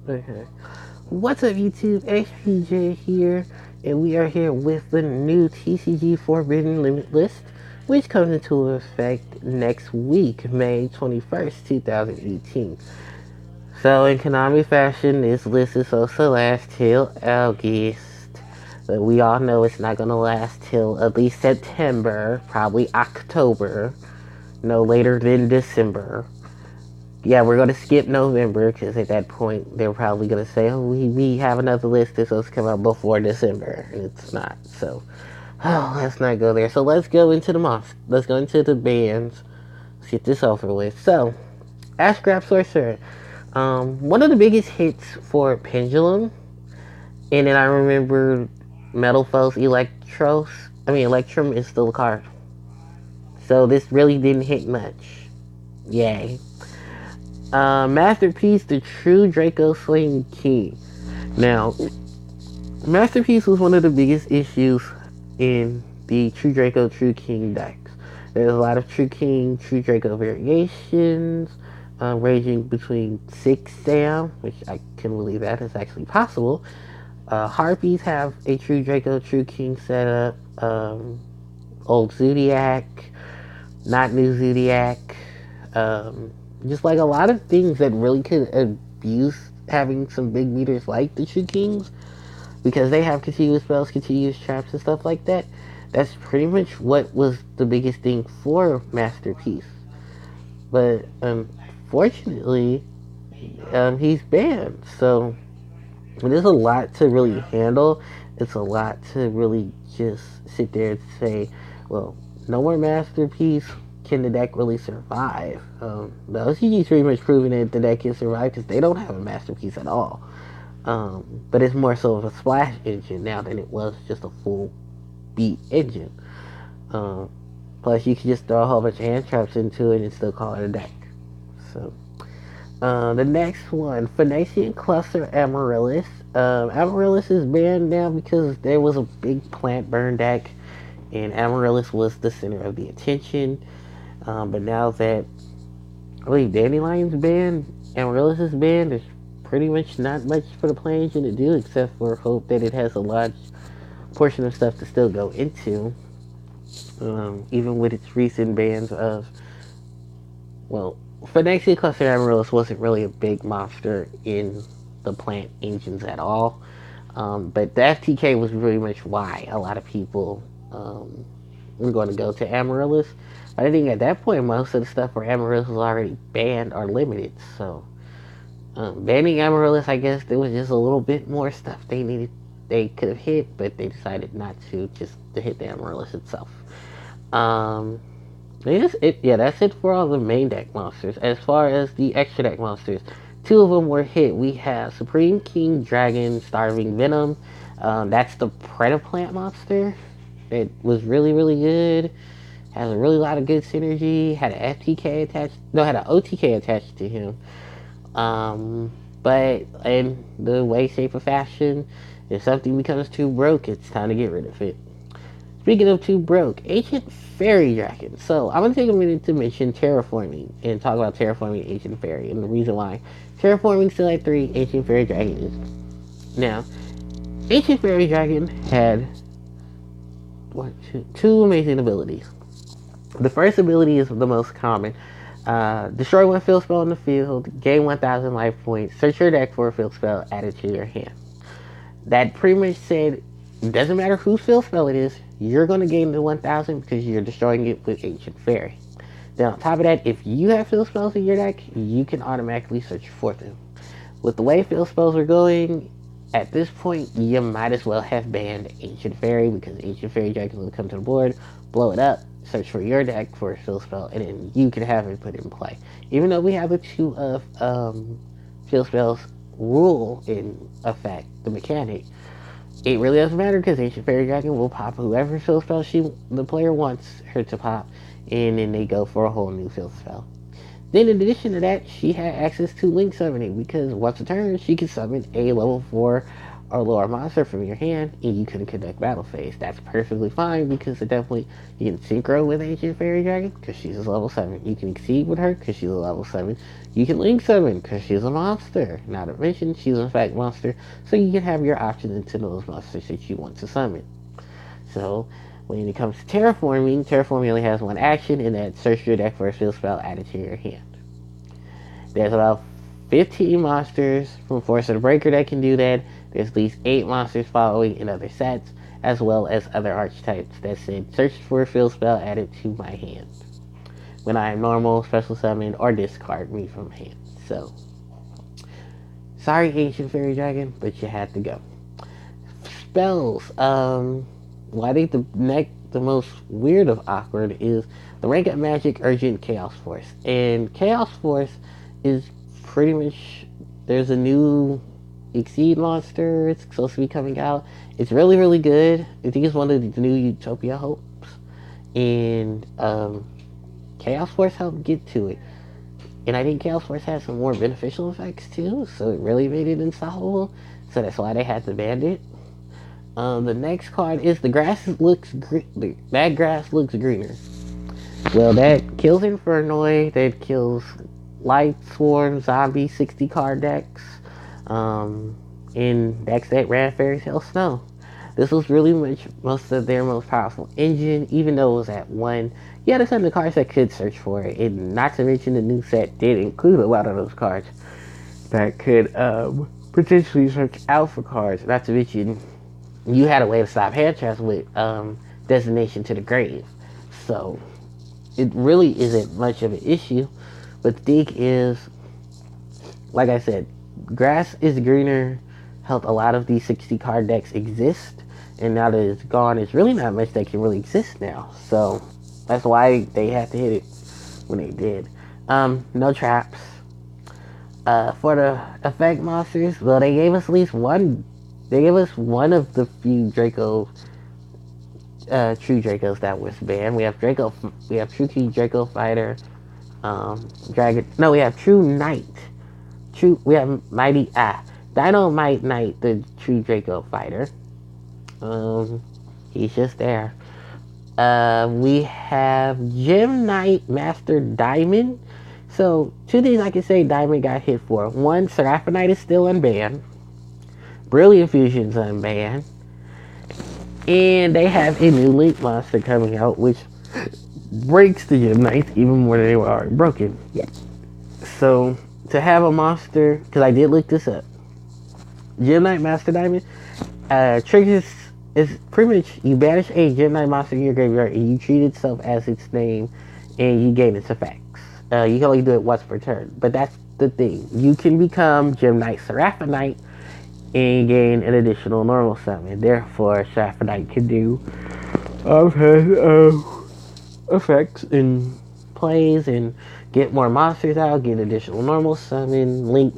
Okay. What's up, YouTube? XPJ here, and we are here with the new TCG Forbidden Limit list, which comes into effect next week, May 21st, 2018. So, in Konami fashion, this list is supposed to last till August, but we all know it's not going to last till at least September, probably October, no later than December. Yeah, we're going to skip November because at that point they're probably going to say, oh, we have another list that's supposed to come out before December, and it's not. So, oh, let's not go there. So let's go into the month. Let's go into the bands. Let's get this over with. So, Ash Grab Sorcerer. One of the biggest hits for Pendulum, and then I remember Metal Foes Electrum is still a card. So this really didn't hit much. Yay. Masterpiece, the True Draco Slaying King. Now, Masterpiece was one of the biggest issues in the True Draco, True King decks. There's a lot of True King, True Draco variations, ranging between 6 down, which I can believe that is actually possible. Harpies have a True Draco, True King setup. Old Zodiac, not new Zodiac. Just like a lot of things that really could abuse having some big meters like the True Kings, because they have continuous spells, continuous traps, and stuff like that. That's pretty much what was the biggest thing for Masterpiece. But unfortunately, he's banned. So there's a lot to really handle. It's a lot to really just sit there and say, well, no more Masterpiece. Can the deck really survive? The OCG's pretty much proven that the deck can survive because they don't have a Masterpiece at all. But it's more so of a splash engine now than it was just a full beat engine. Plus, you can just throw a whole bunch of hand traps into it and still call it a deck. So, the next one, Phoenician Cluster Amaryllis. Amaryllis is banned now because there was a big plant burn deck, and Amaryllis was the center of the attention. But now that I believe Dandelion's banned, Amaryllis is banned, there's pretty much not much for the play engine to do except for hope that it has a large portion of stuff to still go into. Even with its recent bans of, well, Phoenician Cluster Amaryllis wasn't really a big monster in the plant engines at all. But the FTK was really much why a lot of people were going to go to Amaryllis. I think at that point, most of the stuff for Amaryllis was already banned or limited. So, banning Amaryllis, I guess there was just a little bit more stuff they could have hit, but they decided not to, just to hit the Amaryllis itself. That's it for all the main deck monsters. As far as the extra deck monsters, 2 of them were hit. We have Supreme King Dragon Starving Venom. That's the Predaplant monster. It was really, really good. Has a really lot of good synergy. Had an OTK attached to him. But in the way, shape, or fashion, if something becomes too broke, it's time to get rid of it. Speaking of too broke, Ancient Fairy Dragon. So I'm gonna take a minute to mention terraforming and talk about terraforming Ancient Fairy and the reason why terraforming still at 3, Ancient Fairy Dragon is. Now, Ancient Fairy Dragon had two amazing abilities. The first ability is the most common. Destroy 1 field spell in the field, gain 1,000 life points, search your deck for a field spell, add it to your hand. That pretty much said, it doesn't matter whose field spell it is, you're going to gain the 1,000 because you're destroying it with Ancient Fairy. Then on top of that, if you have field spells in your deck, you can automatically search for them. With the way field spells are going, at this point, you might as well have banned Ancient Fairy because Ancient Fairy Dragon will come to the board, blow it up, search for your deck for a field spell, and then you can have it put in play. Even though we have the 2 of field spells rule in effect, the mechanic, it really doesn't matter because Ancient Fairy Dragon will pop whoever field spell the player wants her to pop, and then they go for a whole new field spell. Then in addition to that, she had access to Link Summoning because once a turn, she can summon a level 4 or lower monster from your hand, and you can conduct battle phase. That's perfectly fine because it definitely you can synchro with Ancient Fairy Dragon because she's a level 7. You can exceed with her because she's a level 7. You can link summon because she's a monster. Not to mention she's in fact monster, so you can have your options into those monsters that you want to summon. So when it comes to terraforming only has one action, and that's search your deck for a field spell added to your hand. There's about 15 monsters from Force of the Breaker that can do that. There's at least 8 monsters following in other sets, as well as other archetypes that said search for a field spell added to my hand when I am normal, special summon, or discard me from hand. So, sorry, Ancient Fairy Dragon, but you had to go. Spells. Well, I think the most weird of awkward is the rank up magic urgent chaos force, and chaos force is pretty much there's a new exceed monster. It's supposed to be coming out. It's really good. I think it's one of the new Utopia hopes, and chaos force helped get to it. And I think chaos force has some more beneficial effects too, so it really made it unstoppable. So that's why they had to ban it. The next card is the grass looks that grass looks greener. Well, that kills Infernoid, that kills Light Swarm, Zombie, 60 card decks, in decks that ran Fairy Tale Snow. This was really much most of their most powerful engine, even though it was at 1. You had a ton of cards that could search for it, and not to mention the new set did include a lot of those cards that could potentially search out for cards, not to mention you had a way to stop hand traps with Destination to the Grave. So it really isn't much of an issue. But the thing is, like I said, grass is greener helped a lot of these 60 card decks exist. And now that it's gone, it's really not much that can really exist now. So that's why they had to hit it when they did. No traps. For the effect monsters, well, they gave us at least one. They gave us one of the few Draco, true Dracos that was banned. We have Draco. We have True Key Draco Fighter. Dragon. No, we have True Knight. We have Mighty Dynamite Knight, the True Draco Fighter. He's just there. We have Gem Knight Master Diamond. So, 2 things I can say Diamond got hit for. 1, Seraphinite is still unbanned. Brilliant Fusion's unbanned. And they have a new Link monster coming out, which breaks the Gem Knights even more than they were already broken. Yeah. So, to have a monster, because I did look this up, Gem Knight Master Diamond triggers is pretty much you banish a Gem Knight monster in your graveyard and you treat itself as its name and you gain its effects. You can only do it once per turn, but that's the thing. You can become Gem Knight Seraphinite and gain an additional normal summon. Therefore, Seraphinite can do effects and plays and get more monsters out, get additional normal summon, link.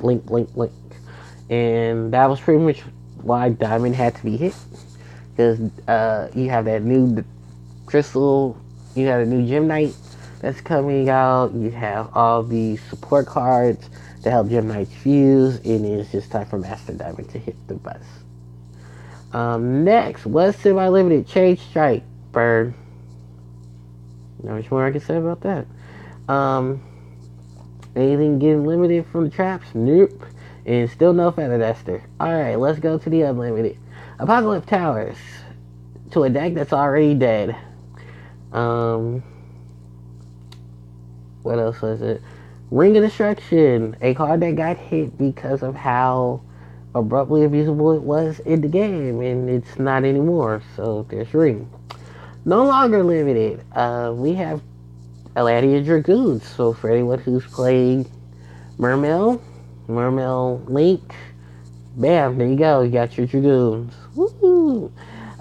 And that was pretty much why Diamond had to be hit. Because you have that new crystal, you have a new Gem Knight that's coming out, you have all these support cards to help Gem Knights fuse, and it's just time for Master Diamond to hit the bus. Next, what's semi-limited? Change Strike, Bird. Not much more I can say about that. Anything getting limited from the traps? Nope. And still no Feather Duster. Alright, let's go to the unlimited. Apocalypse Towers. To a deck that's already dead. What else was it? Ring of Destruction. A card that got hit because of how abruptly abusable it was in the game. And it's not anymore. So there's Ring. No longer limited. We have Aladdin Dragoons. So for anyone who's playing Mermail Link, bam, there you go. You got your Dragoons. Woohoo!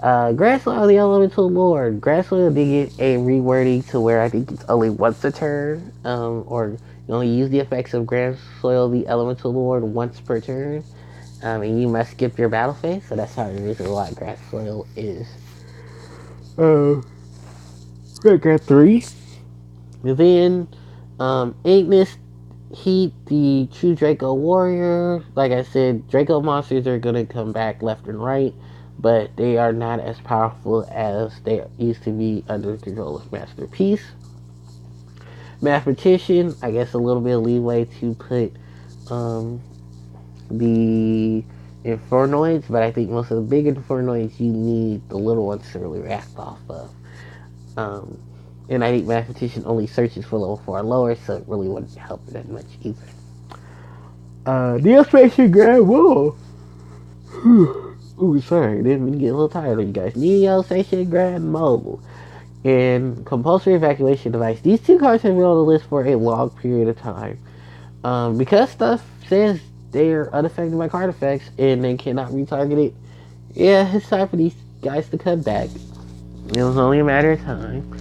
Grasslow, the Elemental Lord. Grasslow did get a rewording to where I think it's only once a turn, or you only use the effects of Grasslow, the Elemental Lord, once per turn, and you must skip your battle phase. So that's how the reason why Grasslow is got 3. And then Ignis Heat the True Draco Warrior. Like I said, Draco monsters are gonna come back left and right, but they are not as powerful as they used to be under the control of Masterpiece. Mathematician, I guess a little bit of leeway to put um, the Infernoids, but I think most of the big Infernoids you need the little ones to really react off of. Um, and I think Mathematician only searches for level 4 or lower, so it really wouldn't help that much either. Neospacian Grand Wall. Ooh, sorry, didn't mean to get a little tired of you guys. Neospacian Grand Mole and Compulsory Evacuation Device. These two cards have been on the list for a long period of time. Because stuff says they're unaffected by card effects and they cannot retarget it. Yeah, it's time for these guys to come back. It was only a matter of time.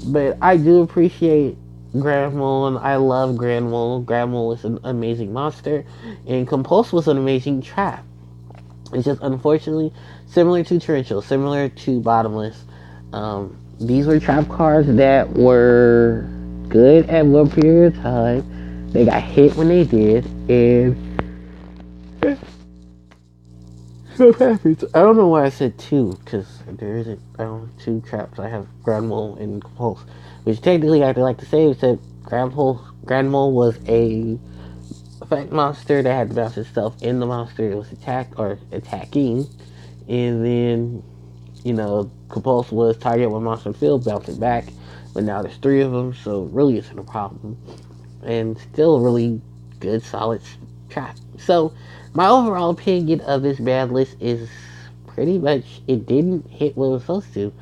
But I do appreciate Grand Mole, and I love Grand Mole. Grand Mole is an amazing monster, and Compulse was an amazing trap. It's just unfortunately similar to Torrential, similar to Bottomless. These were trap cards that were good at one period of time. They got hit when they did, and stuff happens. I don't know why I said two, because there isn't two traps. I have Grand Mole and Compulse, which technically I'd like to say is that Grand Mole was a effect monster that had to bounce itself in the monster it was attacked or attacking, and then Compulse was target one monster in the field, bounce it back. But now there's three of them, so it really isn't a problem, and still a really good solid trap. So my overall opinion of this bad list is pretty much it didn't hit what it was supposed to.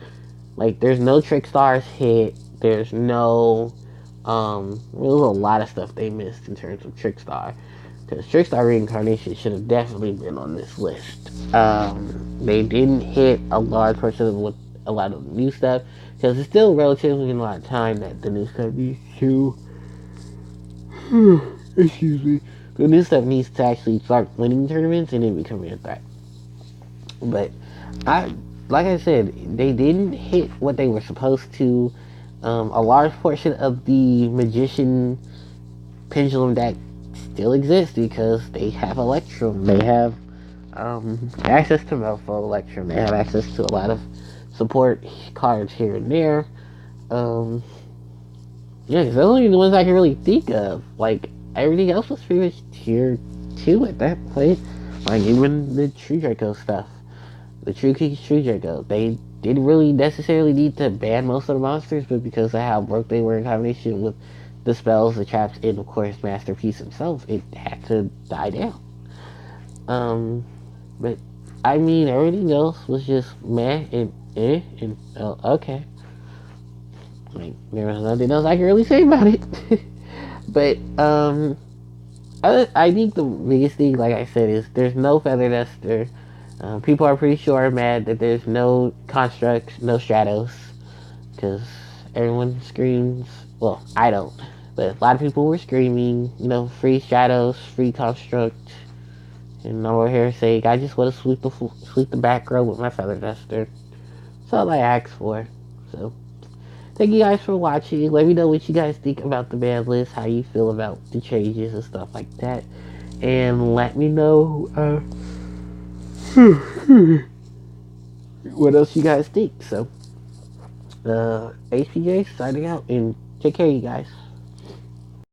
Like, there's no Trick Stars hit. There's no there's a lot of stuff they missed in terms of Trick Star. Because Trick Star Reincarnation should have definitely been on this list. They didn't hit a large portion of what a lot of the new stuff. Because it's still relatively a lot of time that the new stuff needs to excuse me. The new stuff needs to actually start winning tournaments and then becoming a threat. But like I said, they didn't hit what they were supposed to. A large portion of the Magician Pendulum deck still exists because they have Electrum. They have access to Malifaux Electrum. They have access to a lot of support cards here and there. Yeah, because those are only the ones I can really think of. Like, everything else was pretty much tier 2 at that point. Like, even the True Draco stuff. The True Draco. They didn't really necessarily need to ban most of the monsters, but because of how broke they were in combination with the spells, the traps, and of course Masterpiece himself, it had to die down. But I mean, everything else was just meh and okay. Like, there was nothing else I can really say about it. But I think the biggest thing, like I said, is there's no Feather Duster. People are pretty sure mad that there's no constructs, no shadows, because everyone screams. Well, I don't, but a lot of people were screaming, free shadows, free construct, and I'm over here saying I just want to sweep the back row with my Feather Duster. That's all I asked for. So thank you guys for watching. Let me know what you guys think about the ban list, how you feel about the changes and stuff like that, and let me know what else you guys think. So HPJ signing out, and take care, you guys.